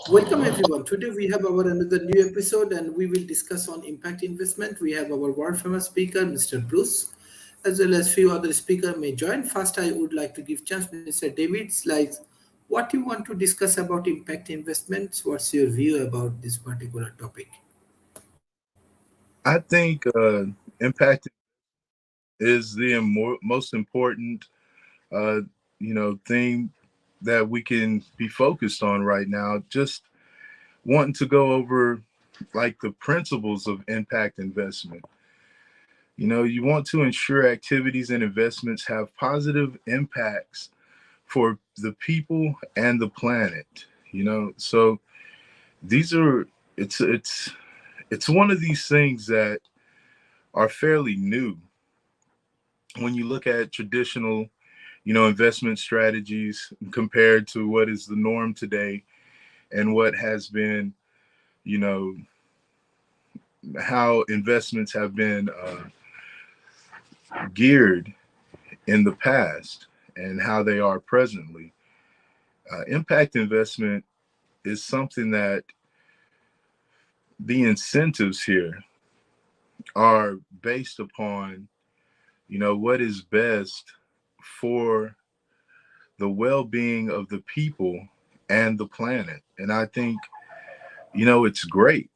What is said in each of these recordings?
Welcome everyone. Today we have our another new episode and we will discuss on impact investment. We have our world famous speaker, Mr. Bruce, as well as few other speaker may join. First, I would like to give chance Mr. David Slides. What you want to discuss about impact investments? What's your view about this particular topic? I think impact is the most important, uh, thing that we can be focused on right now. Just wanting to go over like the principles of impact investment. You want to ensure activities and investments have positive impacts for the people and the planet. So these are it's it's one of these things that are fairly new when you look at traditional, investment strategies compared to what is the norm today and what has been, you know, how investments have been geared in the past and how they are presently. Impact investment is something that the incentives here are based upon, what is best for the well-being of the people and the planet. And I think, it's great.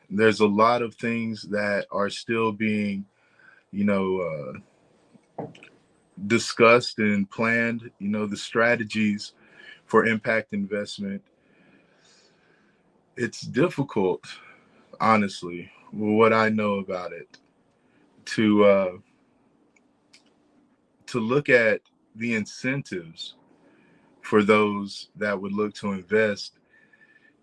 There's a lot of things that are still being, you know, discussed and planned. The strategies for impact investment. It's difficult, honestly, what I know about it, to to look at the incentives for those that would look to invest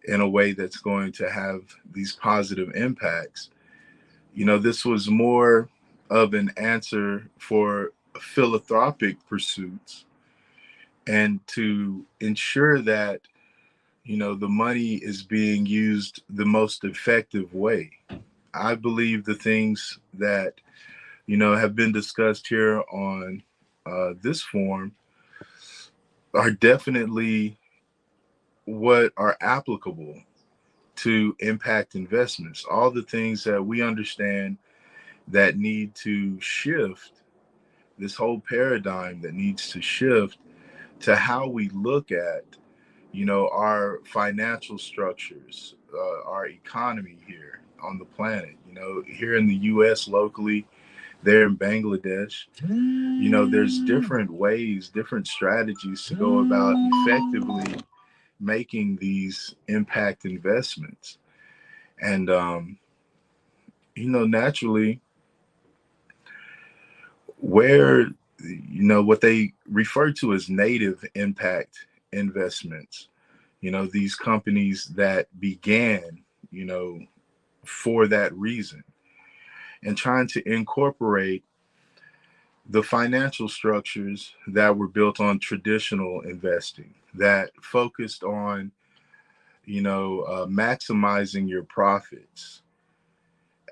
in a way that's going to have these positive impacts. This was more of an answer for philanthropic pursuits and to ensure that, the money is being used the most effective way. I believe the things that, have been discussed here on this forum are definitely what are applicable to impact investments. All the things that we understand that need to shift, this whole paradigm that needs to shift to how we look at, our financial structures, our economy here on the planet. Here in the U.S. locally, there in Bangladesh, there's different ways, different strategies to go about effectively making these impact investments. And, naturally, where, what they refer to as native impact investments, these companies that began, for that reason, and trying to incorporate the financial structures that were built on traditional investing that focused on, maximizing your profits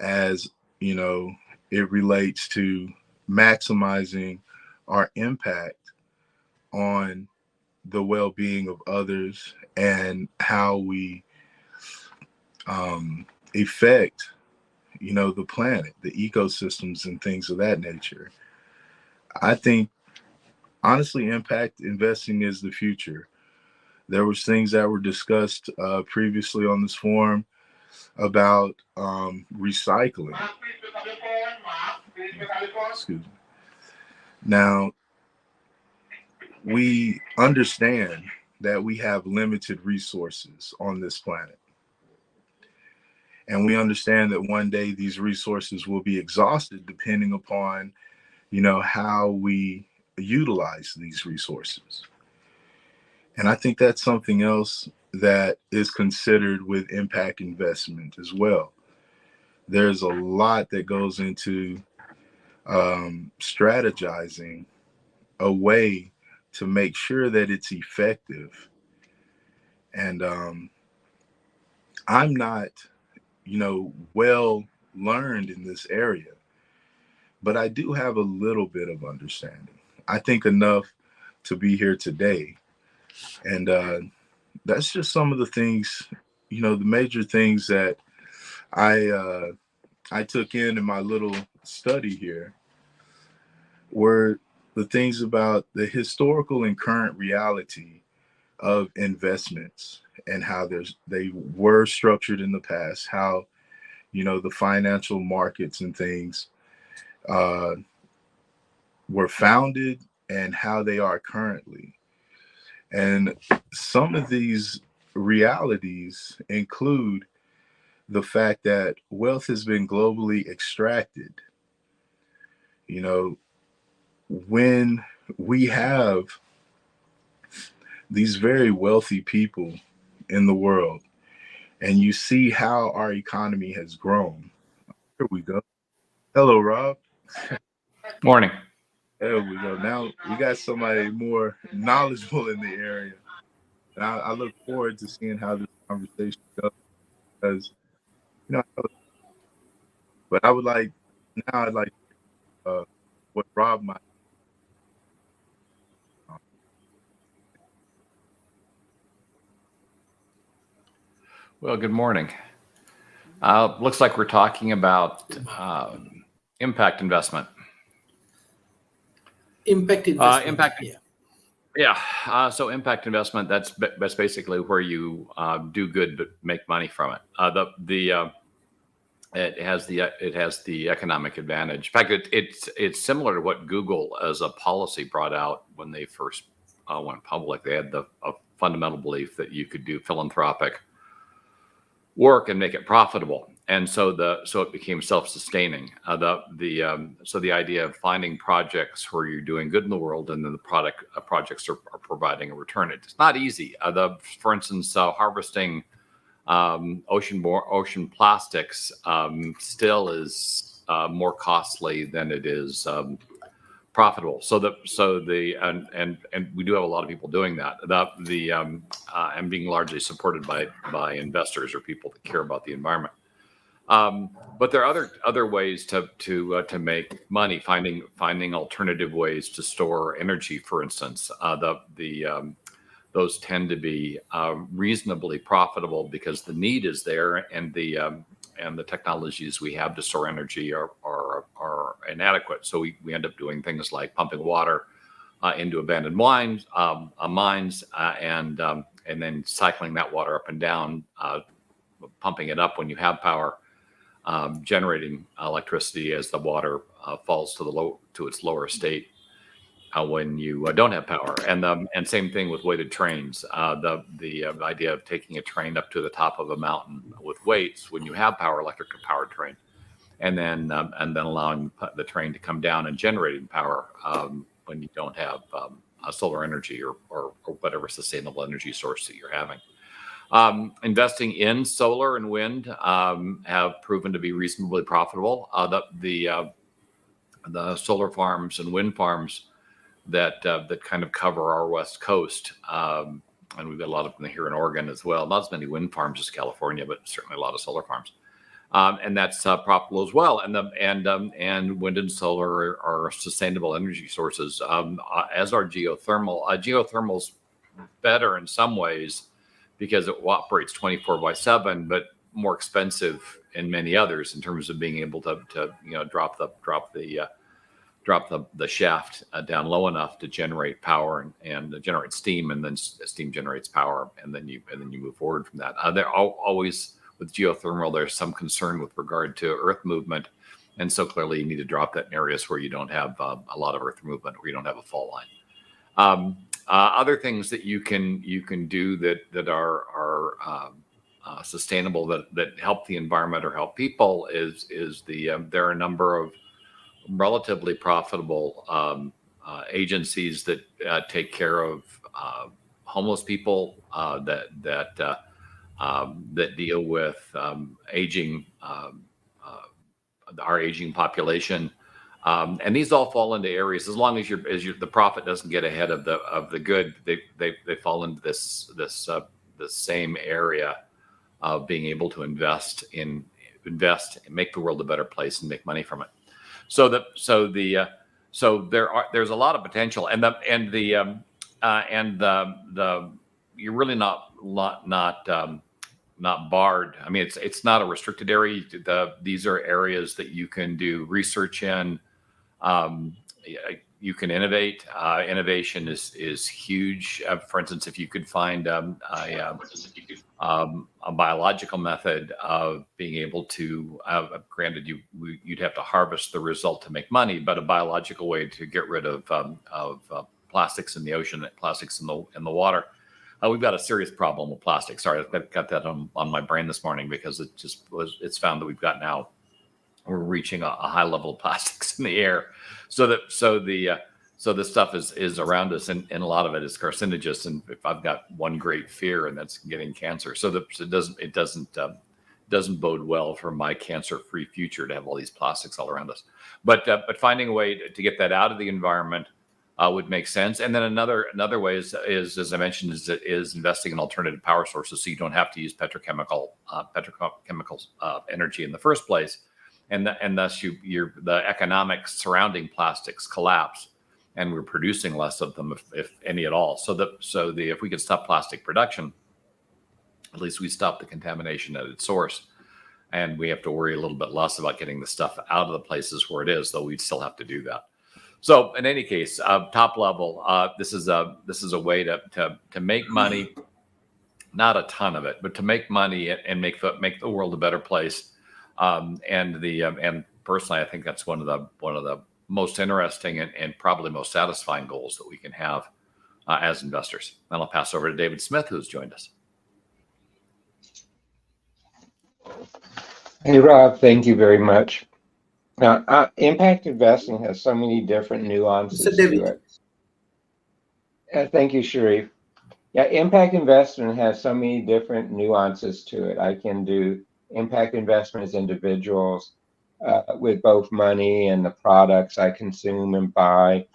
as, it relates to maximizing our impact on the well-being of others and how we affect, the planet, the ecosystems and things of that nature. I think honestly, impact investing is the future. There was things that were discussed previously on this forum about recycling. Excuse me. Now, we understand that we have limited resources on this planet. And we understand that one day these resources will be exhausted depending upon, how we utilize these resources. And I think that's something else that is considered with impact investment as well. There's a lot that goes into strategizing a way to make sure that it's effective. And I'm not, well learned in this area, but I do have a little bit of understanding. I think enough to be here today. And that's just some of the things, the major things that I took in my little study here were the things about the historical and current reality of investments and how they were structured in the past, how the financial markets and things uh, were founded and how they are currently. And some of these realities include the fact that wealth has been globally extracted. When we have these very wealthy people in the world and you see how our economy has grown. Here we go. Hello, Rob. Morning. There we go. Now we got somebody more knowledgeable in the area. And I look forward to seeing how this conversation goes because, but I'd like what Rob might. Well, good morning. Looks like we're talking about impact investment. Impact investment. So impact investment, that's basically where you do good but make money from it. It has the economic advantage. In fact, it's similar to what Google as a policy brought out when they first went public. They had a fundamental belief that you could do philanthropic work and make it profitable, and so it became self-sustaining. So the idea of finding projects where you're doing good in the world and then the projects are providing a return. It's not easy. For instance, harvesting ocean plastics still is more costly than it is profitable. And we do have a lot of people doing that. And being largely supported by investors or people that care about the environment. But there are other ways to make money. Finding alternative ways to store energy, for instance. Those tend to be reasonably profitable because the need is there, and the technologies we have to store energy are inadequate. So we end up doing things like pumping water into abandoned mines, and then cycling that water up and down, pumping it up when you have power, generating electricity as the water falls to its lower state when you don't have power. And same thing with weighted trains. The idea of taking a train up to the top of a mountain with weights when you have power, electric powered train, and then allowing the train to come down and generating power when you don't have solar energy or whatever sustainable energy source that you're having. Investing in solar and wind have proven to be reasonably profitable. The solar farms and wind farms that kind of cover our West Coast, and we've got a lot of them here in Oregon as well. Not as many wind farms as California, but certainly a lot of solar farms, and that's profitable as well. And wind and solar are sustainable energy sources, as are geothermal. Geothermal's better in some ways because it operates 24/7, but more expensive in many others in terms of being able to drop the shaft down low enough to generate power and generate steam, and then steam generates power, and then you move forward from that. There always with geothermal, there's some concern with regard to earth movement, and so clearly you need to drop that in areas where you don't have a lot of earth movement, where you don't have a fault line. Other things that you can do that are sustainable that help the environment or help people is there are a number of relatively profitable agencies that take care of homeless people, that deal with aging, our aging population, and these all fall into areas. As long as the profit doesn't get ahead of the good, they fall into this same area of being able to invest and make the world a better place and make money from it. So there's a lot of potential, and the you're really not barred. I mean, it's not a restricted area. These are areas that you can do research in. You can innovate. Innovation is huge. For instance, if you could find a biological method of being able to, granted, you'd have to harvest the result to make money, but a biological way to get rid of plastics in the ocean, plastics in the water. We've got a serious problem with plastic. Sorry, I've got that on my brain this morning because it's found that we're reaching a high level of plastics in the air. So this stuff is around us, and a lot of it is carcinogenous. And if I've got one great fear, and that's getting cancer, it doesn't bode well for my cancer-free future to have all these plastics all around us. But finding a way to get that out of the environment would make sense. And then another way is as I mentioned, is investing in alternative power sources, so you don't have to use petrochemical energy in the first place, and thus the economics surrounding plastics collapse, and we're producing less of them, if any at all. If we could stop plastic production, at least we stop the contamination at its source, and we have to worry a little bit less about getting the stuff out of the places where it is, though we'd still have to do that. So in any case, top level, this is a way to make money, not a ton of it, but to make money and make the world a better place. And personally, I think that's one of the most interesting and probably most satisfying goals that we can have as investors. Then I'll pass over to David Smith, who's joined us. Hey, Rob, thank you very much. Now, impact investing has so many different nuances to it. Thank you, Sharif. Yeah, impact investment has so many different nuances to it. I can do impact investment as individuals with both money and the products I consume and buy.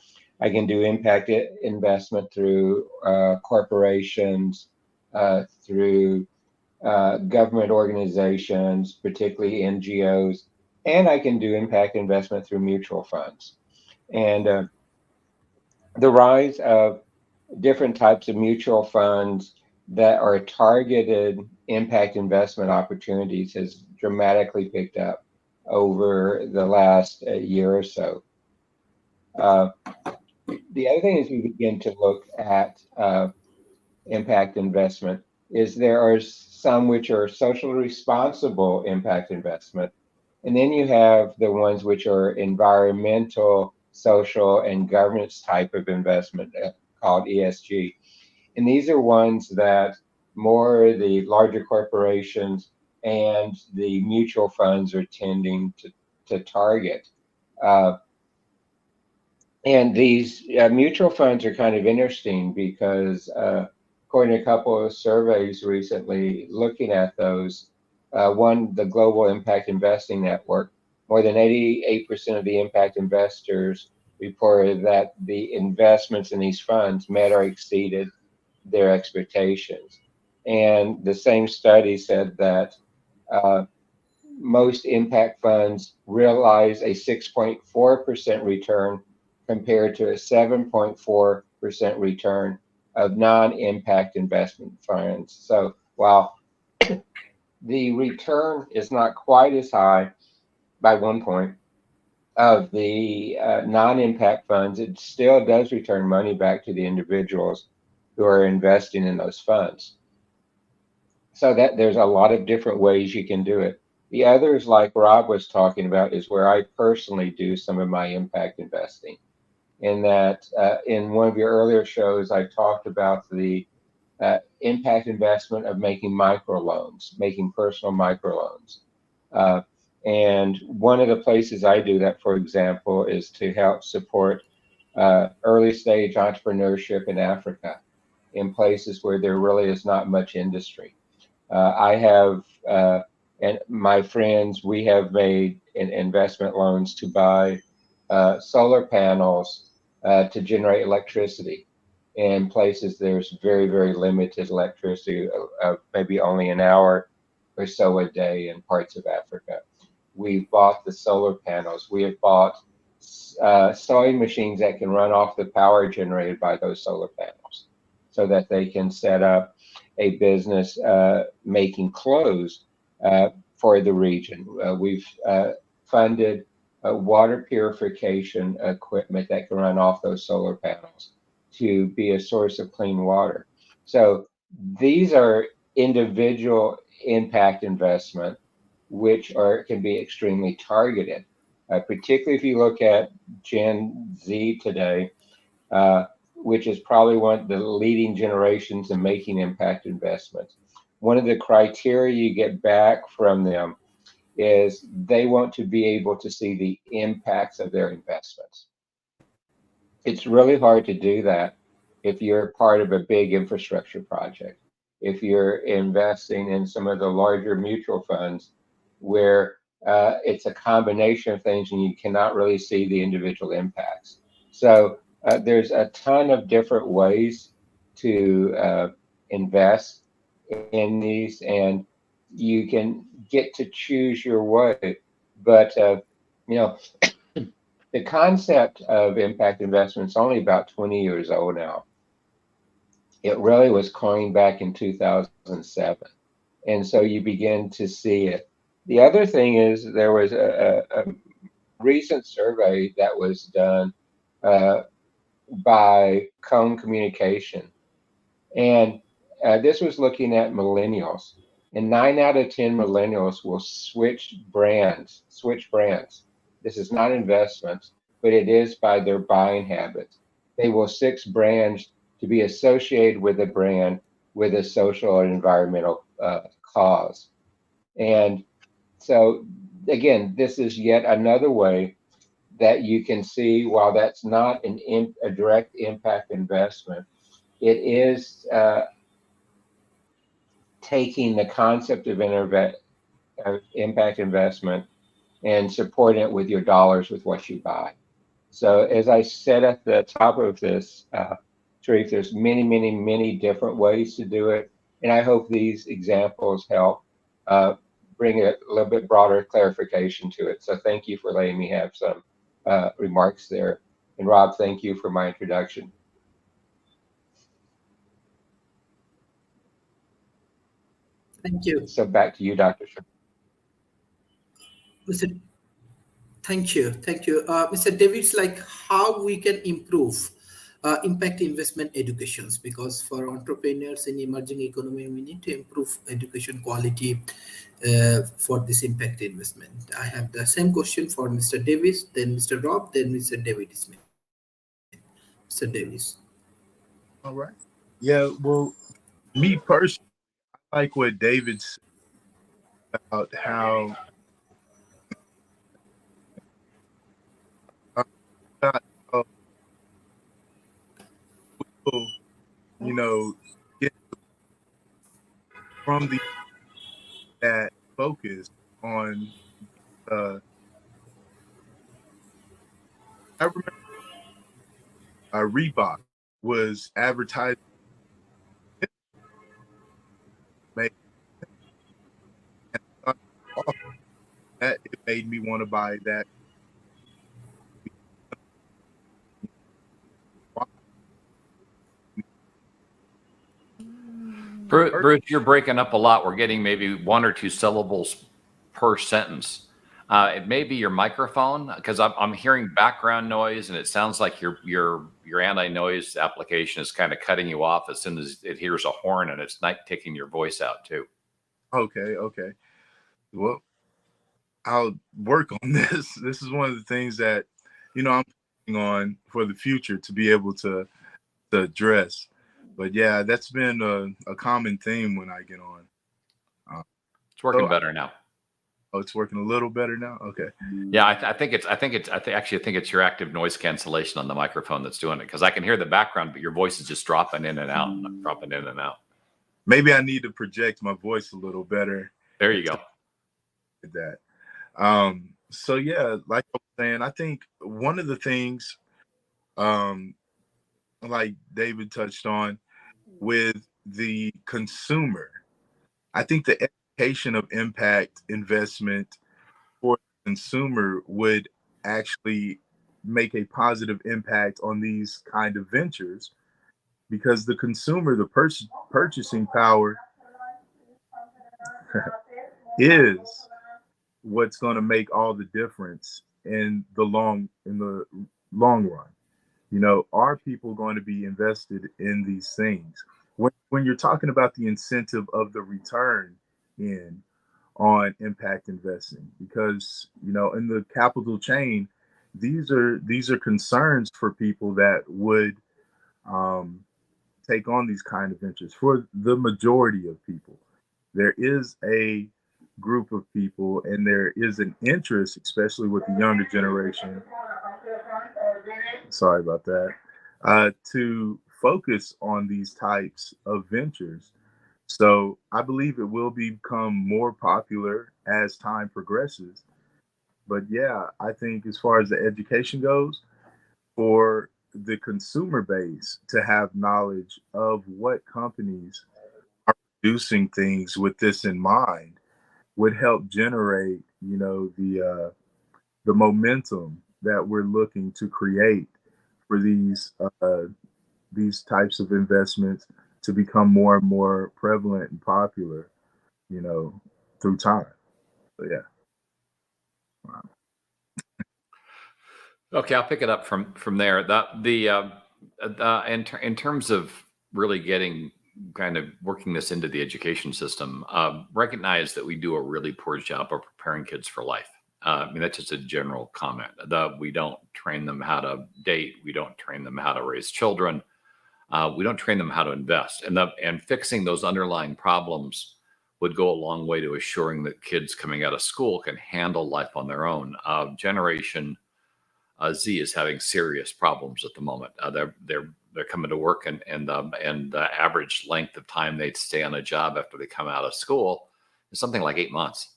I can do impact investment through corporations, through government organizations, particularly NGOs, and I can do impact investment through mutual funds. And the rise of different types of mutual funds that are targeted impact investment opportunities has dramatically picked up over the last year or so. The other thing as we begin to look at impact investment is there are some which are socially responsible impact investment. And then you have the ones which are environmental, social, and governance type of investment called ESG. And these are ones that more the larger corporations and the mutual funds are tending to target. And these mutual funds are kind of interesting because according to a couple of surveys recently looking at those, one, the Global Impact Investing Network, more than 88% of the impact investors reported that the investments in these funds met or exceeded their expectations. And the same study said that most impact funds realize a 6.4% return compared to a 7.4% return of non-impact investment funds. So while the return is not quite as high by 1 point of the non-impact funds, it still does return money back to the individuals who are investing in those funds. So that there's a lot of different ways you can do it. The others, like Rob was talking about, is where I personally do some of my impact investing. In that, in one of your earlier shows, I talked about the impact investment of making microloans, making personal microloans. And one of the places I do that, for example, is to help support early stage entrepreneurship in Africa, in places where there really is not much industry. I have, and my friends, we have made investment loans to buy solar panels to generate electricity in places there's very, very limited electricity, maybe only an hour or so a day in parts of Africa. We've bought the solar panels. We have bought sewing machines that can run off the power generated by those solar panels. so that they can set up a business making clothes for the region. We've funded water purification equipment that can run off those solar panels to be a source of clean water. So these are individual impact investment, which can be extremely targeted. Particularly if you look at Gen Z today, which is probably one of the leading generations in making impact investments. One of the criteria you get back from them is they want to be able to see the impacts of their investments. It's really hard to do that if you're part of a big infrastructure project, if you're investing in some of the larger mutual funds where it's a combination of things and you cannot really see the individual impacts. So there's a ton of different ways to invest in these, and you can get to choose your way. But the concept of impact investment is only about 20 years old now. It really was coined back in 2007. And so you begin to see it. The other thing is there was a recent survey that was done by Cone Communication. And this was looking at millennials. And 9 out of 10 millennials will switch brands. This is not investments, but it is by their buying habits. They will switch brands to be associated with a brand with a social or environmental cause. And so, again, this is yet another way that you can see, while that's not a direct impact investment, it is taking the concept of impact investment and supporting it with your dollars with what you buy. So as I said at the top of this, Sharif, there's many, many, many different ways to do it. And I hope these examples help bring a little bit broader clarification to it. So thank you for letting me have some remarks there. And Rob, thank you for my introduction. Thank you. So back to you, Dr. Sharif. Mr. Thank you. Mr. David's like how we can improve impact investment educations, because for entrepreneurs in emerging economy, we need to improve education quality for this impact investment. I have the same question for Mr. Davis, then Mr. Rob, then Mr. David Smith. Mr. Davis. All right. Yeah, well, me personally, I like what David said about how people, get from that focus on I remember Reebok was advertising that it made me want to buy that. Bruce, you're breaking up a lot. We're getting maybe 1 or 2 syllables per sentence. It may be your microphone, because I'm hearing background noise, and it sounds like your anti-noise application is kind of cutting you off as soon as it hears a horn, and it's not taking your voice out too. Okay. Well, I'll work on this. This is one of the things that I'm working on for the future to be able to address. But yeah, that's been a common theme when I get on. It's working better now. Oh, it's working a little better now. Okay. Yeah, I actually think it's your active noise cancellation on the microphone that's doing it, because I can hear the background, but your voice is just dropping in and out, Maybe I need to project my voice a little better. There you go. That. So yeah, like I was saying, I think one of the things, like David touched on, with the consumer, I think the education of impact investment for the consumer would actually make a positive impact on these kind of ventures, because the consumer, the purchasing power is what's going to make all the difference in the long run. You know, are people going to be invested in these things? When you're talking about the incentive of the return in on impact investing, because, you know, in the capital chain, these are concerns for people that would take on these kind of ventures. For the majority of people, there is a group of people and there is an interest, especially with the younger generation. Sorry about that. To focus on these types of ventures. So I believe it will become more popular as time progresses. But yeah, I think as far as the education goes, for the consumer base to have knowledge of what companies are producing things with this in mind would help generate, you know, the momentum that we're looking to create for these types of investments to become more and more prevalent and popular, you know, through time. So yeah. Wow. Okay, I'll pick it up from there. In terms of really getting kind of working this into the education system, recognize that we do a really poor job of preparing kids for life. I mean, that's just a general comment. We don't train them how to date. We don't train them how to raise children. We don't train them how to invest. And fixing those underlying problems would go a long way to assuring that kids coming out of school can handle life on their own. Generation Z is having serious problems at the moment. They're coming to work, and the average length of time they'd stay on a job after they come out of school is something like 8 months.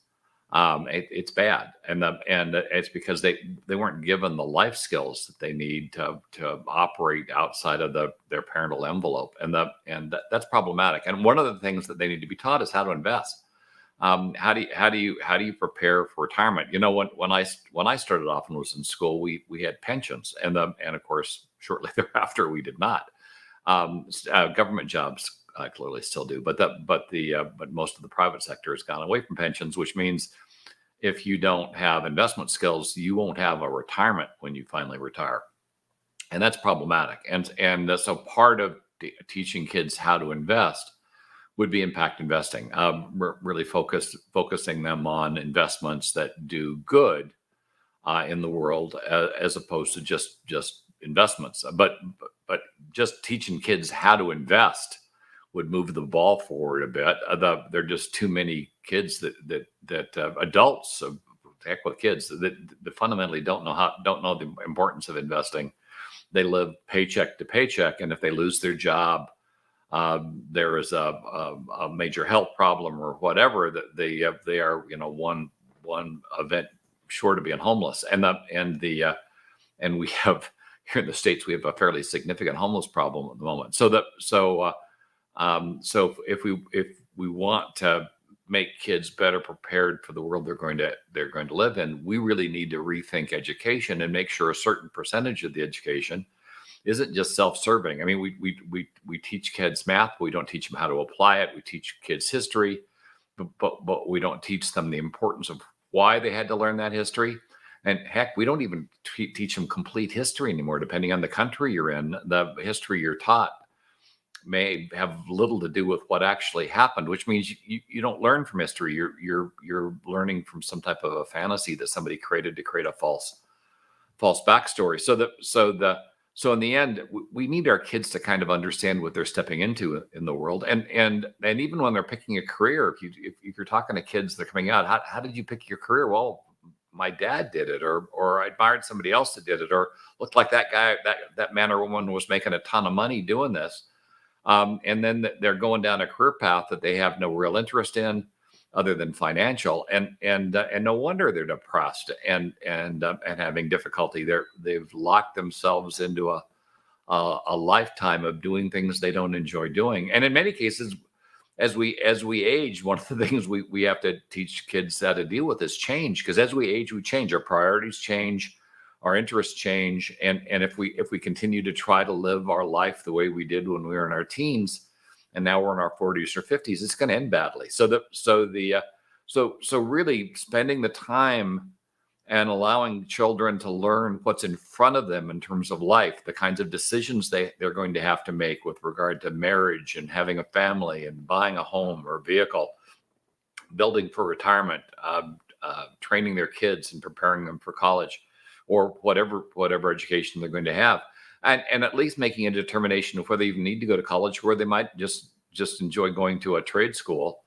It's bad, and it's because they weren't given the life skills that they need to operate outside of their parental envelope, and that's problematic. And one of the things that they need to be taught is how to invest. How do you prepare for retirement? You know, when I started off and was in school, we had pensions, and of course shortly thereafter we did not. Government jobs clearly still do, but most of the private sector has gone away from pensions, which means if you don't have investment skills, you won't have a retirement when you finally retire, and that's problematic. And so part of teaching kids how to invest would be impact investing, really focusing them on investments that do good in the world, as opposed to just investments. But just teaching kids how to invest would move the ball forward a bit. There are just too many kids that adults, heck with kids, that fundamentally don't know the importance of investing. They live paycheck to paycheck, and if they lose their job, there is a major health problem or whatever, that they are, you know, one event short of being homeless. And we have here in the States, we have a fairly significant homeless problem at the moment. So if we want to make kids better prepared for the world they're going to live in, we really need to rethink education and make sure a certain percentage of the education isn't just self-serving. I mean, we teach kids math, but we don't teach them how to apply it. We teach kids history, but we don't teach them the importance of why they had to learn that history. And heck, we don't even teach them complete history anymore. Depending on the country you're in, the history you're taught may have little to do with what actually happened, which means you don't learn from history. You're learning from some type of a fantasy that somebody created to create a false backstory. So in the end, we need our kids to kind of understand what they're stepping into in the world, and even when they're picking a career, if you're talking to kids that are coming out, how did you pick your career? Well, my dad did it, or I admired somebody else that did it, or looked like that guy, that man or woman was making a ton of money doing this, and then they're going down a career path that they have no real interest in, other than financial, and no wonder they're depressed and having difficulty. They've locked themselves into a lifetime of doing things they don't enjoy doing. And in many cases, as we age, one of the things we have to teach kids how to deal with is change, because as we age, we change. Our priorities change, our interests change, and if we continue to try to live our life the way we did when we were in our teens, and now we're in our 40s or 50s, it's going to end badly. So really spending the time and allowing children to learn what's in front of them in terms of life, the kinds of decisions they're going to have to make with regard to marriage and having a family and buying a home or vehicle, building for retirement, training their kids and preparing them for college or whatever education they're going to have. And at least making a determination of whether they even need to go to college, where they might just enjoy going to a trade school,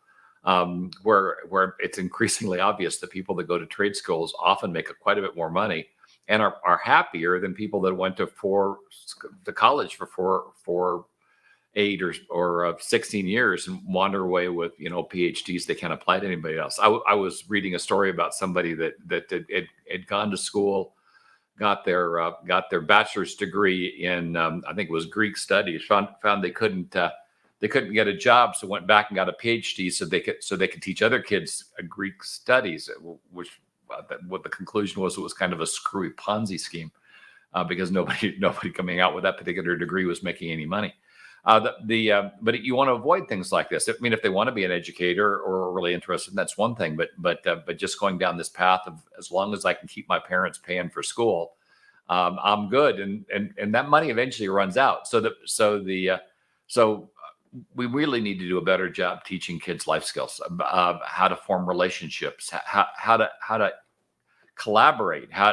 where it's increasingly obvious that people that go to trade schools often make quite a bit more money and are happier than people that went to college for 8 or 16 years and wander away with PhDs they can't apply to anybody else. I was reading a story about somebody that had gone to school, got their bachelor's degree in I think it was Greek studies, found they couldn't get a job, so went back and got a PhD so they could teach other kids Greek studies, which what the conclusion was, it was kind of a screwy Ponzi scheme, because nobody coming out with that particular degree was making any money. But you want to avoid things like this. I mean, if they want to be an educator or really interested, that's one thing. But just going down this path of, as long as I can keep my parents paying for school, I'm good. And that money eventually runs out. So we really need to do a better job teaching kids life skills, how to form relationships, how to collaborate, how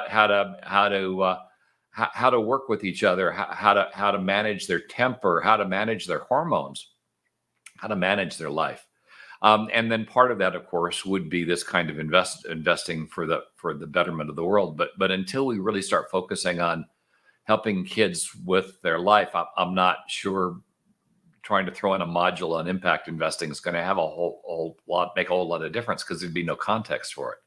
to work with each other, how to manage their temper, how to manage their hormones, how to manage their life. And then part of that, of course, would be this kind of investing for the betterment of the world. But until we really start focusing on helping kids with their life, I'm not sure trying to throw in a module on impact investing is going to have make a whole lot of difference, because there'd be no context for it.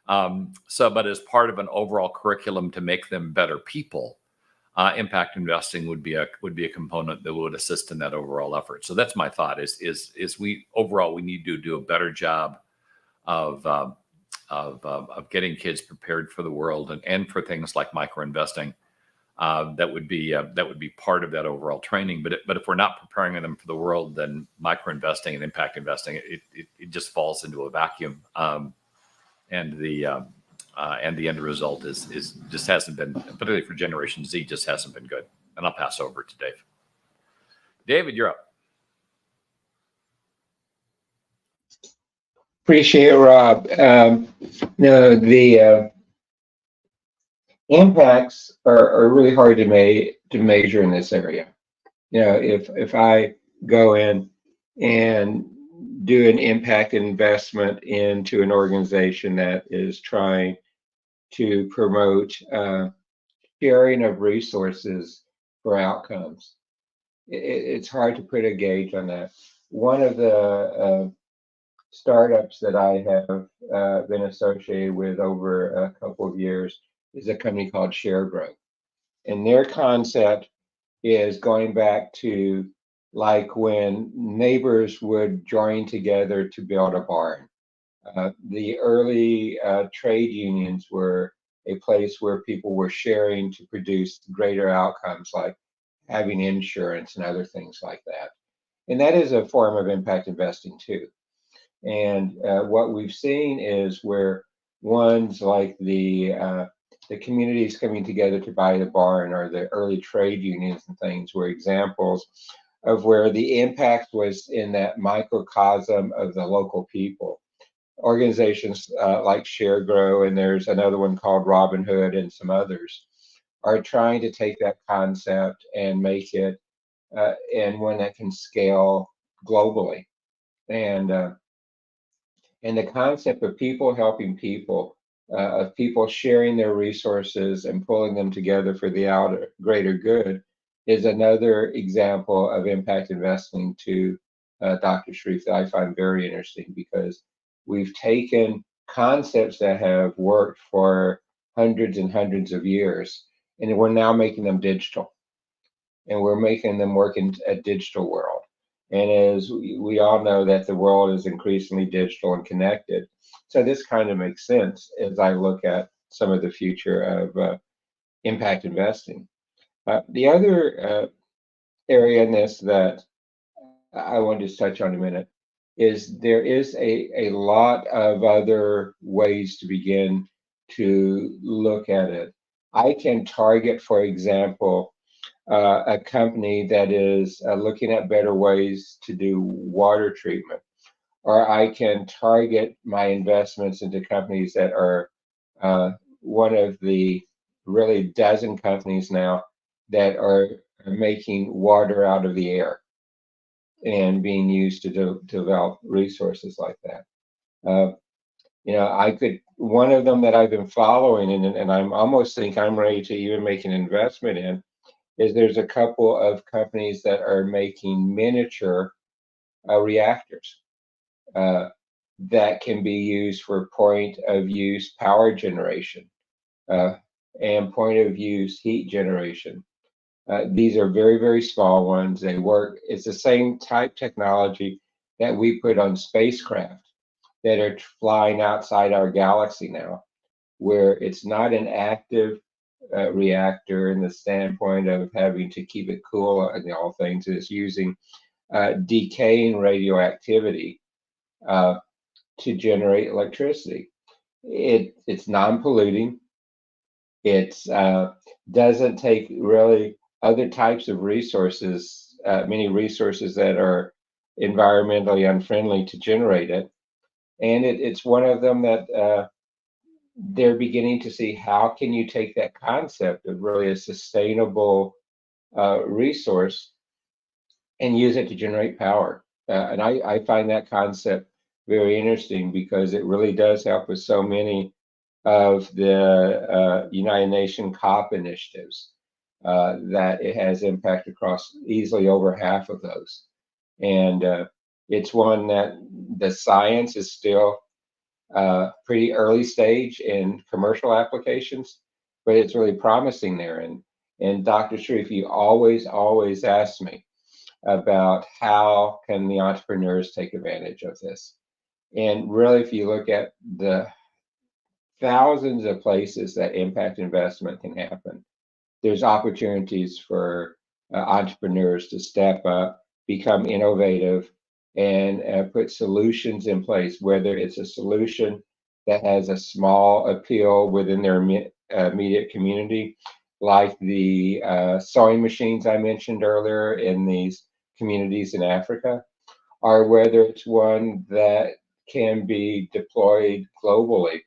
But as part of an overall curriculum to make them better people, impact investing would be a component that would assist in that overall effort. So that's my thought: is we need to do a better job of getting kids prepared for the world and for things like micro investing. That would be part of that overall training. But if we're not preparing them for the world, then micro investing and impact investing, it just falls into a vacuum. And the end result is just hasn't been, particularly for Generation Z, just hasn't been good. And I'll pass over to Dave. David, you're up. Appreciate it, Rob. The impacts are really hard to measure in this area. If I go in and do an impact investment into an organization that is trying to promote sharing of resources for outcomes, it's hard to put a gauge on that. One of the startups that I have been associated with over a couple of years is a company called ShareGrow. And their concept is going back to like when neighbors would join together to build a barn. The early trade unions were a place where people were sharing to produce greater outcomes, like having insurance and other things like that. And that is a form of impact investing too. And what we've seen is where ones like the communities coming together to buy the barn, or the early trade unions and things, were examples of where the impact was in that microcosm of the local people. Organizations like ShareGrow, and there's another one called Robinhood and some others, are trying to take that concept and make it and one that can scale globally. And the concept of people helping people, of people sharing their resources and pulling them together for the greater good, is another example of impact investing to Dr. Sharif that I find very interesting, because we've taken concepts that have worked for hundreds and hundreds of years, and we're now making them digital, and we're making them work in a digital world. And as we all know, that the world is increasingly digital and connected. So this kind of makes sense as I look at some of the future of impact investing. The other area in this that I wanted to touch on a minute is there is a lot of other ways to begin to look at it. I can target, for example, a company that is looking at better ways to do water treatment, or I can target my investments into companies that are one of the really dozen companies now that are making water out of the air and being used to develop resources like that. I could, one of them that I've been following and I'm almost think I'm ready to even make an investment in is there's a couple of companies that are making miniature reactors that can be used for point of use power generation and point of use heat generation. These are very, very small ones. They work, it's the same type technology that we put on spacecraft that are flying outside our galaxy now, where it's not an active reactor in the standpoint of having to keep it cool and all things. It's using decaying radioactivity to generate electricity. It's non-polluting. It doesn't take really other types of resources, many resources that are environmentally unfriendly to generate it. And it's one of them that they're beginning to see how can you take that concept of really a sustainable resource and use it to generate power. And I find that concept very interesting because it really does help with so many of the United Nations COP initiatives that it has impact across easily over half of those. And it's one that the science is still pretty early stage in commercial applications, but it's really promising there. And Dr. Sharif, you always ask me about how can the entrepreneurs take advantage of this. And really, if you look at the thousands of places that impact investment can happen, there's opportunities for entrepreneurs to step up, become innovative, and put solutions in place, whether it's a solution that has a small appeal within their immediate community, like the sewing machines I mentioned earlier in these communities in Africa, or whether it's one that can be deployed globally.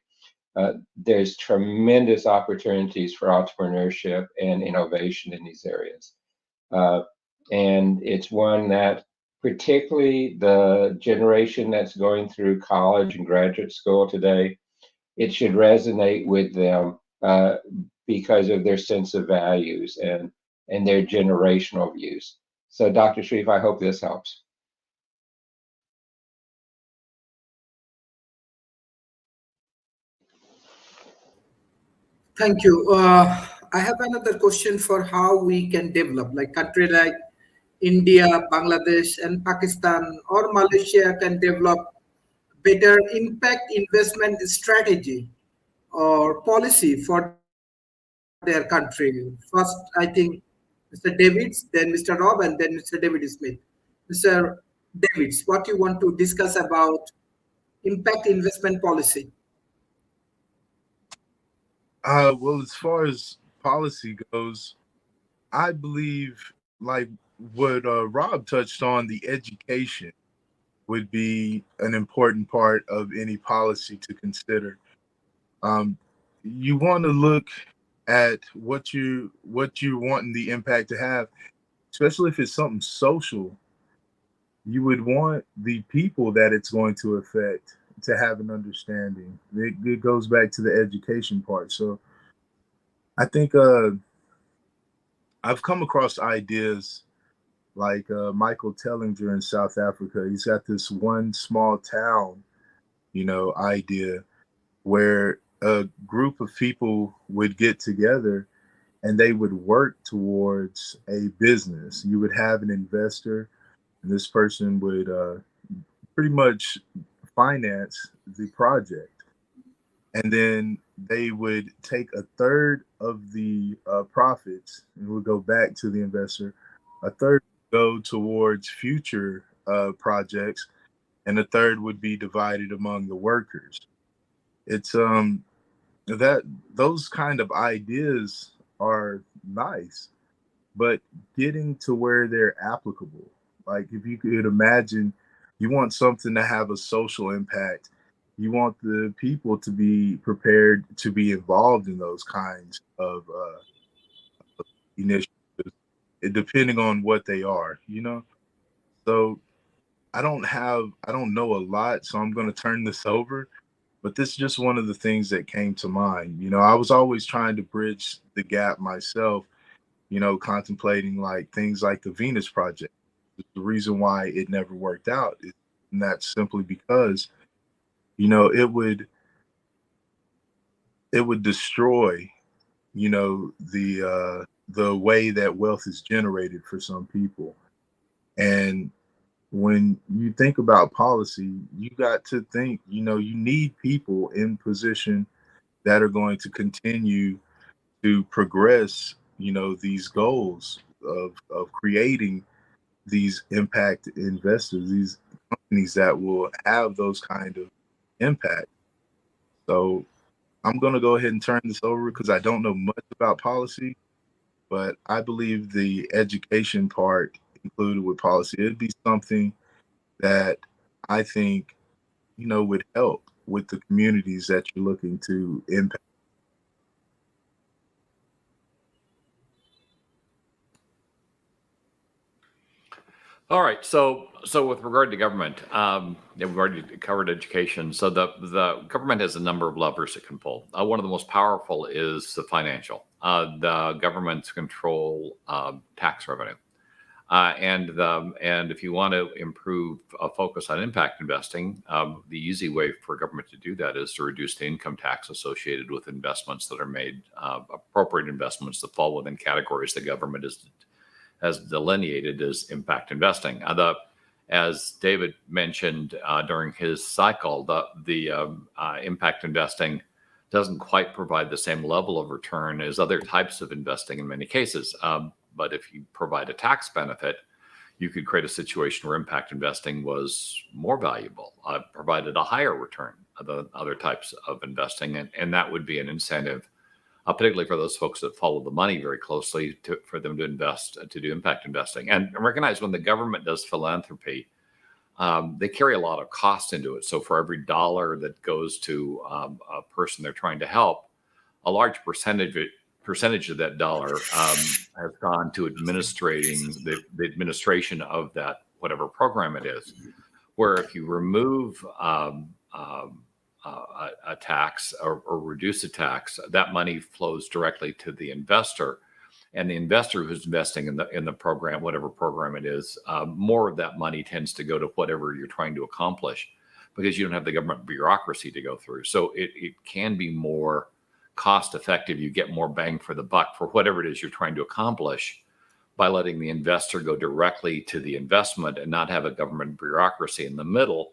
There's tremendous opportunities for entrepreneurship and innovation in these areas. And it's one that particularly the generation that's going through college and graduate school today, it should resonate with them because of their sense of values and their generational views. So Dr. Sharif, I hope this helps. Thank you. I have another question for how we can develop, like country like India, Bangladesh, and Pakistan or Malaysia can develop better impact investment strategy or policy for their country. First, I think Mr. Davids, then Mr. Rob, and then Mr. David Smith. Mr. Davids, what you want to discuss about impact investment policy? Well, as far as policy goes, I believe, like what Rob touched on, the education would be an important part of any policy to consider. You want to look at what you wanting the impact to have, especially if it's something social. You would want the people that it's going to affect to have an understanding. It goes back to the education part. So I think I've come across ideas like Michael Tellinger in South Africa. He's got this one small town, idea where a group of people would get together and they would work towards a business. You would have an investor, and this person would pretty much finance the project. And then they would take a third of the profits and would go back to the investor. A third would go towards future projects, and a third would be divided among the workers. It's that those kind of ideas are nice, but getting to where they're applicable. Like if you could imagine, you want something to have a social impact. You want the people to be prepared to be involved in those kinds of initiatives, depending on what they are, you know? So I don't know a lot, so I'm going to turn this over. But this is just one of the things that came to mind. You know, I was always trying to bridge the gap myself, you know, contemplating like things like the Venus Project. The reason why it never worked out, and that's simply because, you know, it would destroy, you know, the way that wealth is generated for some people. And when you think about policy, you got to think, you know, you need people in position that are going to continue to progress, you know, these goals of creating these impact investors, these companies that will have those kind of impact. So I'm going to go ahead and turn this over because I don't know much about policy, but I believe the education part included with policy, it'd be something that I think, you know, would help with the communities that you're looking to impact. All right. So with regard to government, we've already covered education. So the government has a number of levers it can pull. One of the most powerful is the financial. The governments control tax revenue, and if you want to improve a focus on impact investing, the easy way for government to do that is to reduce the income tax associated with investments that are made, appropriate investments that fall within categories the government has delineated as impact investing. As David mentioned during his cycle, the impact investing doesn't quite provide the same level of return as other types of investing in many cases. But if you provide a tax benefit, you could create a situation where impact investing was more valuable, provided a higher return than other types of investing. And that would be an incentive, particularly for those folks that follow the money very closely, for them to invest, to do impact investing. And recognize when the government does philanthropy, they carry a lot of cost into it. So for every dollar that goes to a person they're trying to help, a large percentage of that dollar has gone to administrating the administration of that whatever program it is. Where if you remove a tax or reduce a tax, that money flows directly to the investor, and the investor who's investing in the program, whatever program it is, more of that money tends to go to whatever you're trying to accomplish, because you don't have the government bureaucracy to go through. So it can be more cost effective. You get more bang for the buck for whatever it is you're trying to accomplish by letting the investor go directly to the investment and not have a government bureaucracy in the middle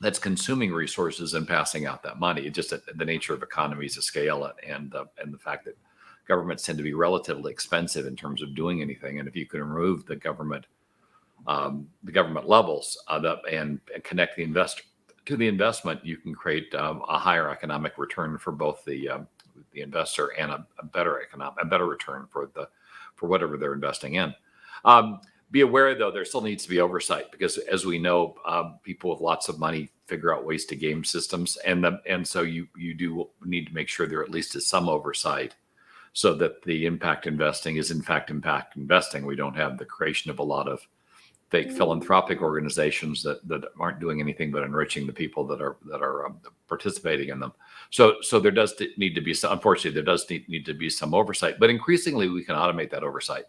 that's consuming resources and passing out that money. It's just the nature of economies of scale and the fact that governments tend to be relatively expensive in terms of doing anything. And if you can remove the government levels and connect the investor to the investment, you can create a higher economic return for both the investor and a better return for whatever they're investing in. Be aware, though, there still needs to be oversight, because as we know, people with lots of money figure out ways to game systems. And so you do need to make sure there at least is some oversight so that the impact investing is in fact impact investing. We don't have the creation of a lot of fake philanthropic organizations that aren't doing anything but enriching the people that are participating in them. So there does need to be some, unfortunately, there does need to be some oversight, but increasingly we can automate that oversight.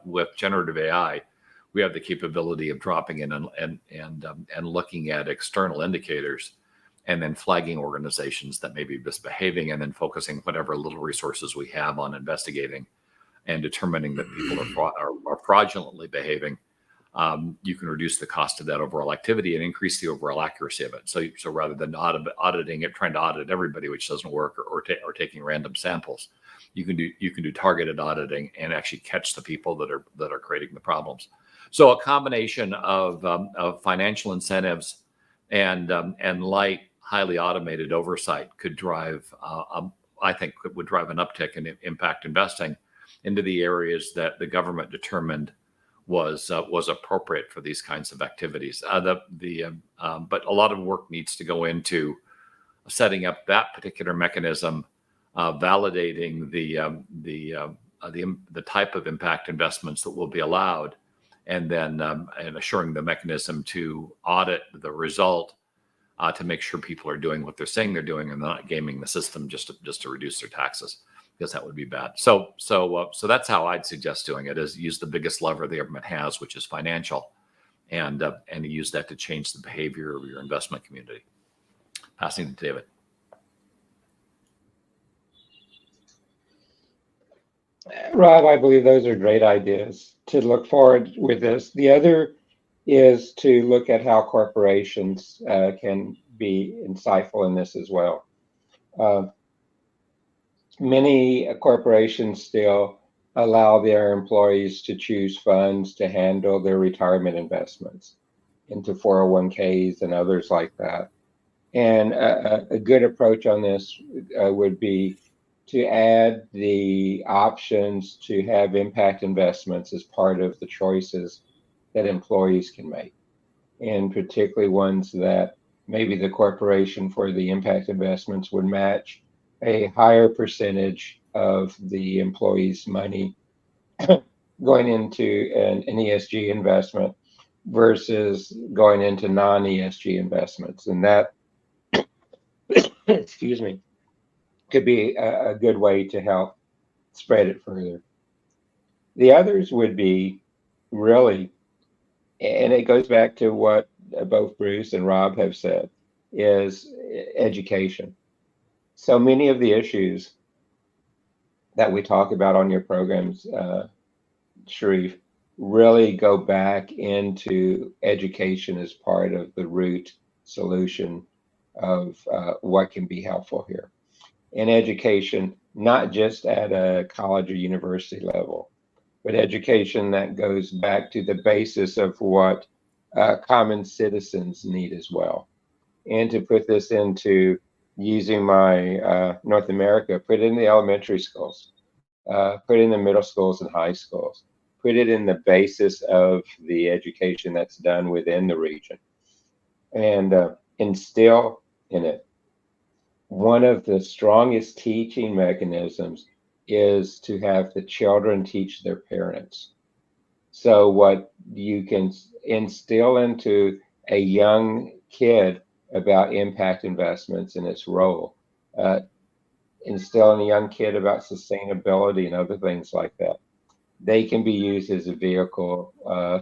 With generative AI, we have the capability of dropping in and looking at external indicators and then flagging organizations that may be misbehaving, and then focusing whatever little resources we have on investigating and determining that people are fraudulently behaving. you can reduce the cost of that overall activity and increase the overall accuracy of it. So rather than auditing it, trying to audit everybody, which doesn't work, or taking random samples, you can do targeted auditing and actually catch the people that are creating the problems. So a combination of financial incentives and light, highly automated oversight could drive, I think, would drive an uptick in impact investing into the areas that the government determined was appropriate for these kinds of activities. But a lot of work needs to go into setting up that particular mechanism, validating the type of impact investments that will be allowed, and then and assuring the mechanism to audit the result to make sure people are doing what they're saying they're doing and not gaming the system just to reduce their taxes, because that would be bad. So that's how I'd suggest doing it: is use the biggest lever the government has, which is financial, and use that to change the behavior of your investment community. Passing to David. Rob, I believe those are great ideas to look forward with this. The other is to look at how corporations can be insightful in this as well. Many corporations still allow their employees to choose funds to handle their retirement investments into 401ks and others like that. And a good approach on this would be to add the options to have impact investments as part of the choices that employees can make, and particularly ones that maybe the corporation for the impact investments would match a higher percentage of the employee's money going into an ESG investment versus going into non-ESG investments. And that, excuse me, could be a good way to help spread it further. The others would be really, and it goes back to what both Bruce and Rob have said, is education. So many of the issues that we talk about on your programs, Sharif, really go back into education as part of the root solution of what can be helpful here. And education, not just at a college or university level, but education that goes back to the basis of what common citizens need as well. And to put this into using my North America, put it in the elementary schools, put it in the middle schools and high schools, put it in the basis of the education that's done within the region, and instill in it. One of the strongest teaching mechanisms is to have the children teach their parents. So what you can instill into a young kid about impact investments and its role, instill in a young kid about sustainability and other things like that, they can be used as a vehicle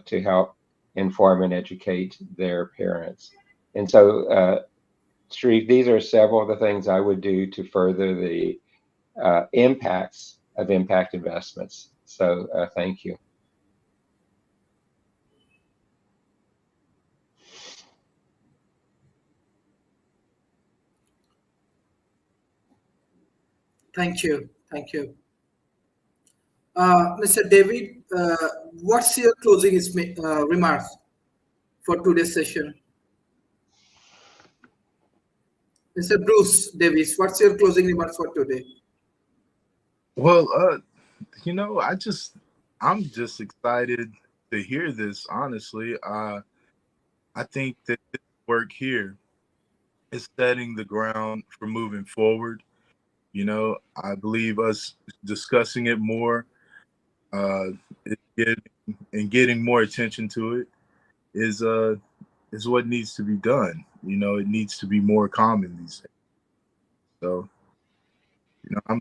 to help inform and educate their parents. And so, Sharif, these are several of the things I would do to further the impacts of impact investments. So thank you. Thank you. Thank you. Mr. David, what's your closing remarks for today's session? Mr. Bruce Davis, what's your closing remarks for today? Well, I'm just excited to hear this, honestly. I think that this work here is setting the ground for moving forward. I believe us discussing it more, getting more attention to it is what needs to be done. It needs to be more common these days. So, I'm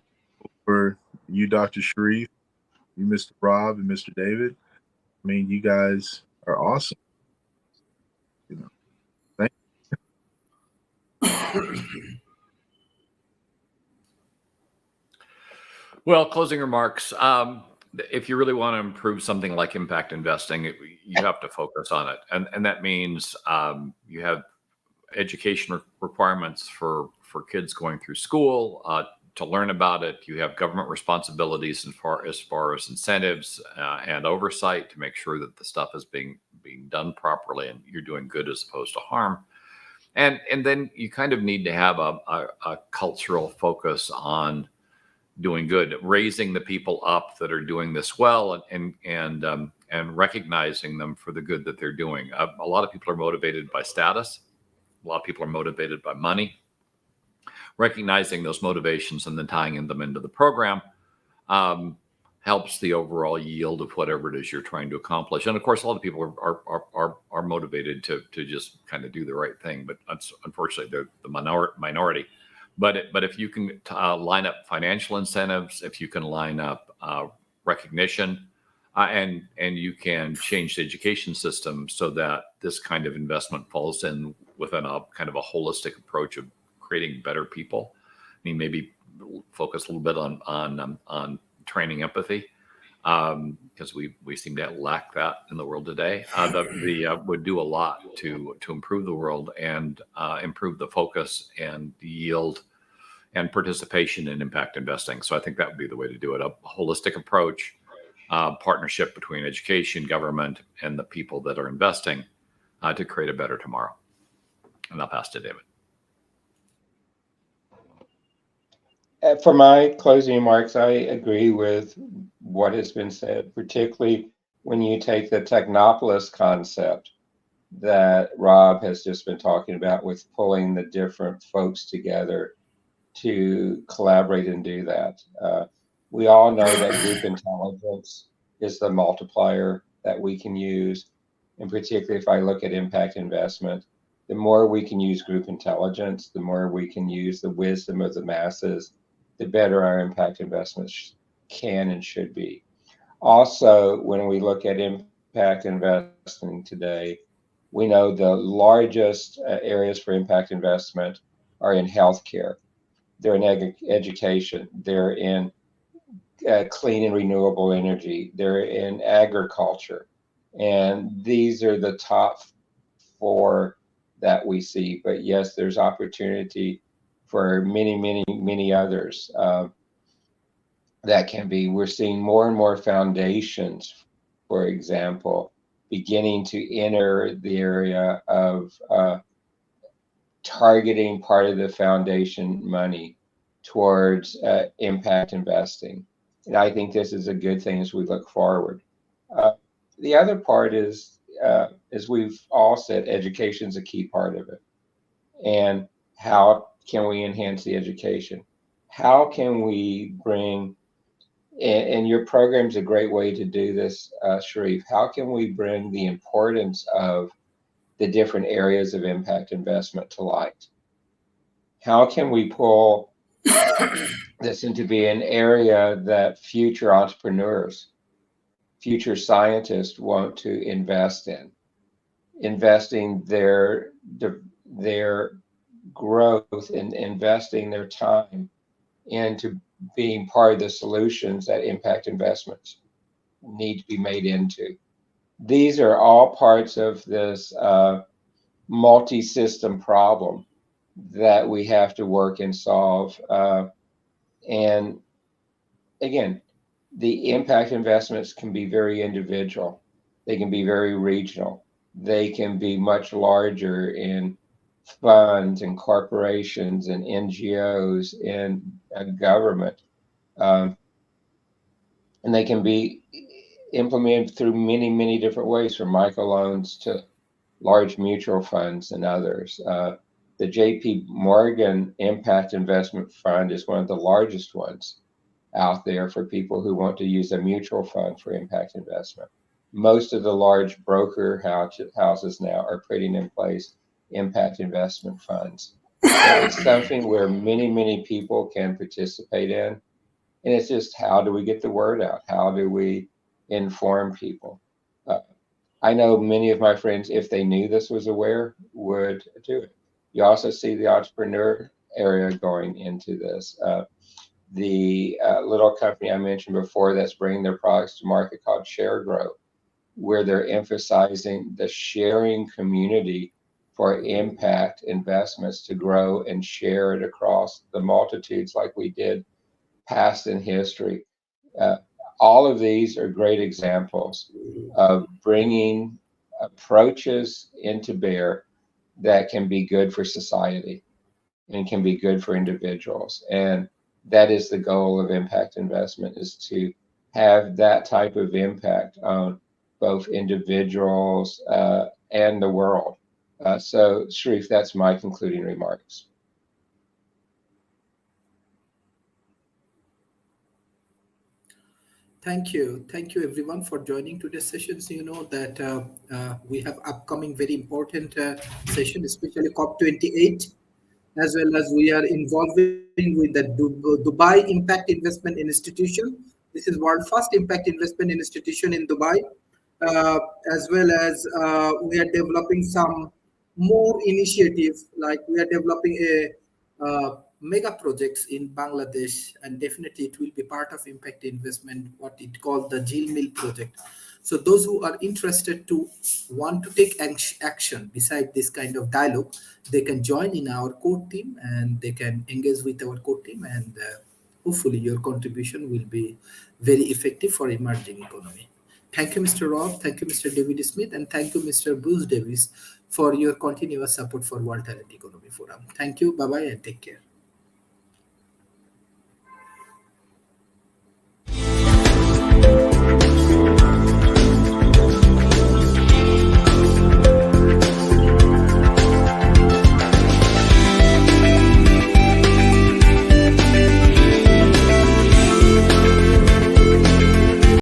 for you, Dr. Sharif, you, Mr. Rob, and Mr. David. I mean, you guys are awesome. Thank you. Well, closing remarks. if you really want to improve something like impact investing, you have to focus on it, and that means you have education requirements for kids going through school to learn about it. You have government responsibilities as far as incentives and oversight to make sure that the stuff is being done properly and you're doing good as opposed to harm. And then you kind of need to have a cultural focus on doing good, raising the people up that are doing this well, and recognizing them for the good that they're doing. A lot of people are motivated by status. A lot of people are motivated by money. Recognizing those motivations and then tying them into the program helps the overall yield of whatever it is you're trying to accomplish. And of course, a lot of people are motivated to just kind of do the right thing, but unfortunately, they're the minority. But if you can line up financial incentives, if you can line up recognition, and you can change the education system so that this kind of investment falls in within a kind of a holistic approach of creating better people. I mean, maybe focus a little bit on training empathy, because we seem to lack that in the world today. Would do a lot to improve the world and improve the focus and the yield and participation in impact investing. So I think that would be the way to do it: a holistic approach, partnership between education, government, and the people that are investing to create a better tomorrow. And I'll pass to David. For my closing remarks, I agree with what has been said, particularly when you take the Technopolis concept that Rob has just been talking about, with pulling the different folks together to collaborate and do that. We all know that group intelligence is the multiplier that we can use. And particularly if I look at impact investment, the more we can use group intelligence, the more we can use the wisdom of the masses, the better our impact investments can and should be. Also, when we look at impact investing today, we know the largest areas for impact investment are in healthcare, they're in education, they're in clean and renewable energy, they're in agriculture. And these are the top 4 that we see. But yes, there's opportunity for many others that can be. We're seeing more and more foundations, for example, beginning to enter the area of targeting part of the foundation money towards impact investing. And I think this is a good thing as we look forward. The other part is, as we've all said, education is a key part of it. And how can we enhance the education? How can we bring, and your program's a great way to do this, Sharif, how can we bring the importance of the different areas of impact investment to light? How can we pull this into be an area that future entrepreneurs, future scientists want to invest in, investing their growth and investing their time into being part of the solutions that impact investments need to be made into. These are all parts of this multi-system problem that we have to work and solve. And again, the impact investments can be very individual. They can be very regional. They can be much larger in funds and corporations and NGOs and government. And they can be implemented through many different ways, from microloans to large mutual funds and others. The JP Morgan Impact Investment Fund is one of the largest ones out there for people who want to use a mutual fund for impact investment. Most of the large broker houses now are putting in place impact investment funds. It's something where many people can participate in. And it's just, how do we get the word out? How do we inform people? I know many of my friends, if they knew this was aware, would do it. You also see the entrepreneur area going into this. the little company I mentioned before that's bringing their products to market called ShareGrow, where they're emphasizing the sharing community for impact investments to grow and share it across the multitudes like we did past in history. All of these are great examples of bringing approaches into bear that can be good for society and can be good for individuals. And that is the goal of impact investment, is to have that type of impact on both individuals and the world. So, Sharif, that's my concluding remarks. Thank you. Thank you everyone for joining today's sessions. You know that we have upcoming very important session, especially COP28, as well as we are involving with the Dubai Impact Investment Institution. This is world first impact investment institution in Dubai, as well as we are developing some more initiatives, like we are developing a mega projects in Bangladesh, and definitely it will be part of impact investment, what it called the Jil Mill project. So those who are interested to want to take action beside this kind of dialogue, they can join in our core team and they can engage with our core team, and hopefully your contribution will be very effective for emerging economy. Thank you, Mr. Rob. Thank you, Mr. David Smith, and thank you, Mr. Bruce Davis, for your continuous support for World Talent Economy Forum. Thank you. Bye-bye and take care.